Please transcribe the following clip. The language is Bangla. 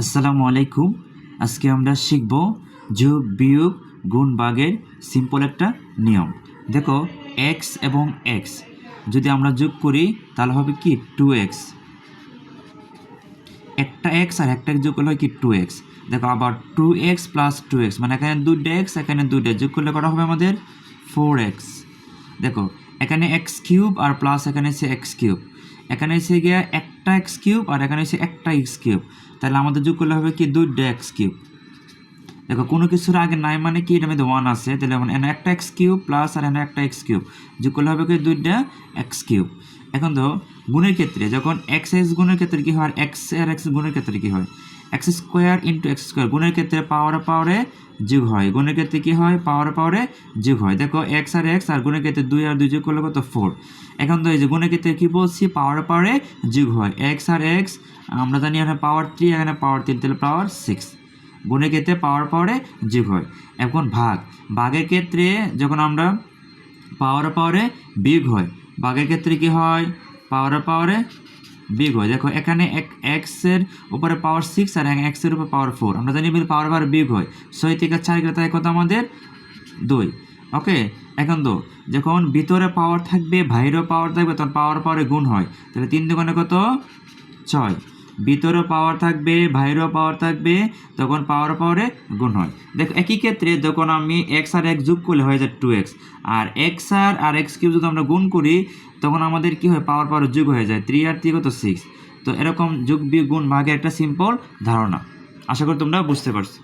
আসসালামু আলাইকুম। আজকে আমরা শিখব যোগ বিয়োগ গুণ ভাগের সিম্পল একটা নিয়ম। দেখো x এবং x যদি আমরা যোগ করি তাহলে হবে কি 2x, একটা x আর একটা x যোগ করলে হয় কি 2x। দেখো আবার 2x প্লাস 2x মানে এখানে দুইটা x এখানে দুইটা যোগ করলে করা হবে আমাদের 4x। দেখো এখানে x কিউব আর প্লাস এখানে এসে x কিউব, এখানে এসে গিয়ে একটা x কিউব আর এখানে এসে একটা x কিউব, তাহলে আমাদের যোগ করলে হবে কি দুইটা x কিউব। দেখো কোনো কিছুর আগে নাই মানে কি এটার মধ্যে 1 আছে, তাহলে এখানে একটা x কিউব প্লাস আর এখানে একটা x কিউব যোগ করলে হবে কি দুইটা x কিউব। এখন তো গুণের ক্ষেত্রে যখন x গুণের ক্ষেত্রে কি হয়, x আর x গুণের ক্ষেত্রে কি হয়, x square into x square গুণের ক্ষেত্রে পাওয়ারে যোগ হয়, গুণের ক্ষেত্রে কি হয় পাওয়ারে যোগ হয়। দেখো x আর গুণের ক্ষেত্রে 2 আর 2 যোগ করলে কত 4। এখন তো এই যে গুণের ক্ষেত্রে কি বলছি পাওয়ারে যোগ হয়, x আর x আমরা জানি এখানে পাওয়ার 3 এখানে পাওয়ার 3 তাহলে পাওয়ার 6, গুণের ক্ষেত্রে পাওয়ারে যোগ হয়। এখন ভাগের ক্ষেত্রে যখন আমরা পাওয়ারে বিয়োগ হয়, ভাগের ক্ষেত্রে কি হয় পাওয়ারে বিয়োগ হয়। দেখো এখানে এক্স এর উপরে পাওয়ার 6 আর x এর উপরে পাওয়ার 4, আমরা জানি পাওয়ার বিয়োগ হয় 6 থেকে 4 গেলে তাই কত আমাদের 2। ওকে, এখন তো যখন ভিতরে পাওয়ার থাকবে বাইরেও পাওয়ার থাকবে তখন পাওয়ারে গুণ হয়, তাহলে 3 দুগুণে কত 6, ভিতরে পাওয়ার থাকবে বাইরেও পাওয়ার থাকবে তখন পাওয়ারে গুণ হয়। দেখো একই ক্ষেত্রে যখন আমি x আর x যোগ করলে হয়ে যায় 2x, আর x আর x কিউব যদি আমরা গুণ করি তখন আমাদের কি হয় পাওয়ার যোগ হয়ে যায় 3 আর 3 কত 6। তো এরকম যোগ বিয়োগ গুণ ভাগের একটা সিম্পল ধারণা, আশা করি তোমরা বুঝতে পারছো।